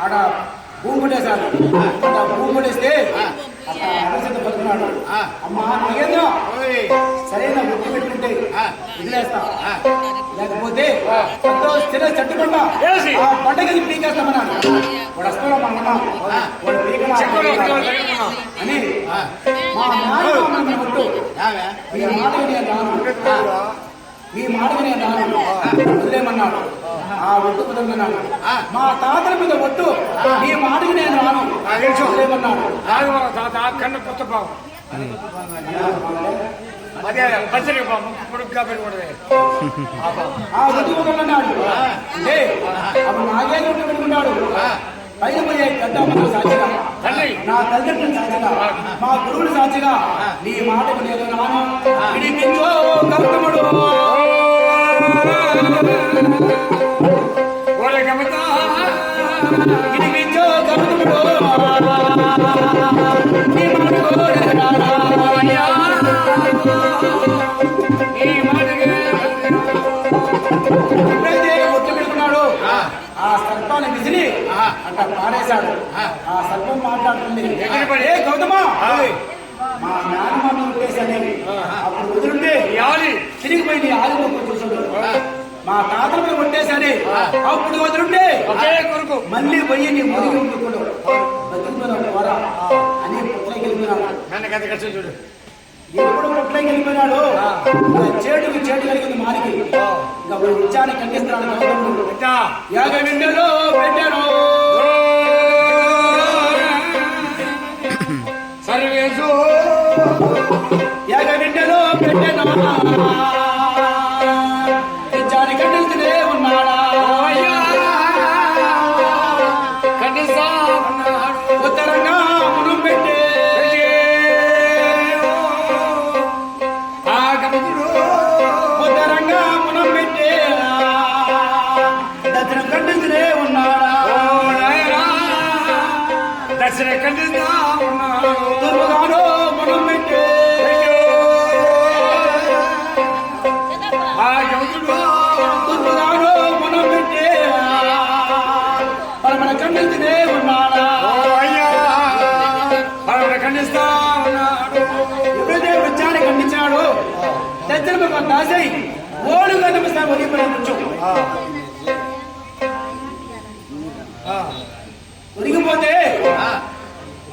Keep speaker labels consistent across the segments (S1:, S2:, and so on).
S1: ఆడ భూమి కొట్టేశాడు. భూమి కొట్టేస్తే అక్కడ బతుకున్నాడు. అమ్మా నాగేంద్ర సరైన గుర్తు పెట్టుకుంటే వదిలేస్తా, లేకపోతే స్థిర చట్టుకుండా ఆ పండగని పీకేస్తామన్నాడు. వాడు వస్తాడు మా అమ్మ వాడు పీకలా అని మా నాన్న కొట్టు ఈ మాటకి నేను రాను, ఈ మాటకి నేను రాను వదిలేమన్నాడు. ఆ ఒట్టు కుదరమన్నాడు. మా తాతల మీద ఒట్టు ఈ మాటకి నేను రాను వదిలేమన్నాడు.
S2: కన్న కొత్త బాబు
S1: ఆ ఒట్టు కుదరమన్నాడు. అంటే అప్పుడు నాగేంద్ర పెట్టుకున్నాడు. పైన పోయే గడ్డమ్మ సాక్షిగా, నా తల్లిదండ్రులు సాక్షిగా, మా గురువులు సాక్షిగా నీ మాటకు నేను రాను. విడిపించో గౌతముడు విడిపించో గౌతముడు ఎప్పుడైతే ఒట్టు పెడుతున్నాడు ఆ సర్పాన్ని విసిరి అట్లా పారేశాడు. ఆ సర్పం మాట్లాడుతుంది, ఏ గౌతమా మా నాన్నమ్మ కొట్టేశాను. అప్పుడు వదులుంటే తిరిగిపోయి నీ ఆదిలో చూసాడు. మా తాతల మీద కొట్టేశాను. అప్పుడు వదులుంటే మళ్ళీ పోయి నీ మురిగి ఉంటుకోడు బతుకుతున్నాడు పోరా అని పుట్లకి వెళ్ళిపోయినాడు.
S2: చూడు
S1: ఎప్పుడు పుట్లకి వెళ్ళిపోయినాడు. చేటుకి చేటు కలిగింది మారికి. ఇంకా విచారణ ఖండిస్తున్నాడు. యాగ విండలో పెట్టాను
S2: సర్వేసు
S1: యాగ విండలో పెట్టాను విచారణ ఖండిస్తూనే ఉన్నాడా.
S2: ఖండిస్తా
S1: ఉత్తరంగా మునం పెట్టే ఉత్తరంగా మునం పెట్టే దక్షిణం ఖండిస్తూనే ఉన్నాడా.
S2: దర్శన ఖండిస్తా
S1: తూర్పుగాను మునం పెట్టే తూర్పుగాను మునం పెట్టే పరమణ ఖండిస్తూనే ఉన్నాడా.
S2: ఖండిస్తా ఉన్నాడు.
S1: ఎప్పుడైతే వృత్యాన్ని ఖండించాడు దక్షిణ దాసై ఓడుగా నమస్కారం ఒరిగిపోయి ఒరిగిపోతే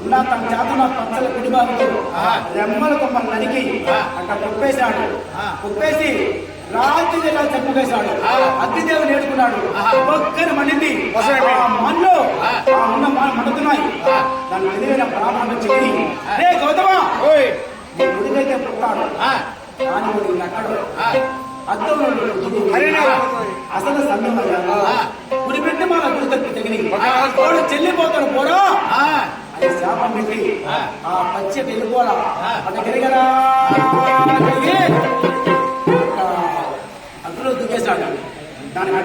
S1: ఉన్న తన చేతున్న పచ్చల కుడిబాబుతో రెమ్మల కొమ్మలు నరికి అక్కడ కుప్పేశాడు. కుప్పేసి రాత్రి జిల్లా చెప్పుకేశాడు. అగ్నిదేవుడు నేర్చుకున్నాడు. ఒక్కరి మండింది మన్ను ఉన్న మండుతున్నాయి. దాని ఎదురైన ప్రారంభం చెయ్యి రే గౌతమా నీ గుడికైతే పుట్టాడు కానీ అక్కడ అద్దంలో అసలు సంగమయ్యాడు. గుడి పెట్టి మన గుడి తప్పి తగిలి చెల్లిపోతాడు పోరా అని శాపం పెట్టి ఆ పచ్చ వెళ్ళిపోరా అట్లా గిరిగరా అందులో దిగేశాడు. దానికి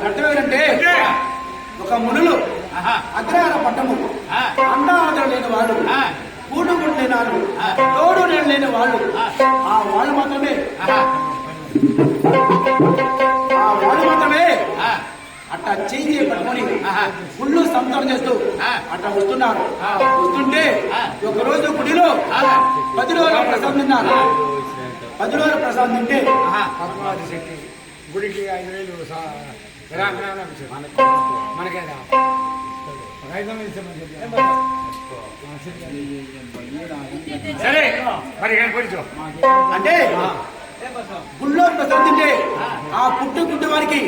S1: అర్థమేంటంటే ఒక మునులు అగ్రహార పట్టము అండాదర లేని వాళ్ళు, కూడుగుడు లేని వాళ్ళు, తోడు లేని వాళ్ళు, ఆ వాళ్ళు మాత్రమే అట్లా చేయి పట్టుకొని గుళ్ళు సంతానం చేస్తూ అట్లా వస్తున్నారు. వస్తుంటే ఒకరోజు గుడిలో 10 రోజుల ప్రసాదం తిన్నారు. 10 రోజుల ప్రసాదం తింటే
S2: గుడికి 5,000 మనకేదా 5,000 సరే మరి పొడిచో
S1: అంటే గుళ్ళో ప్రసాదం తింటే ఆ పుట్టు వారికి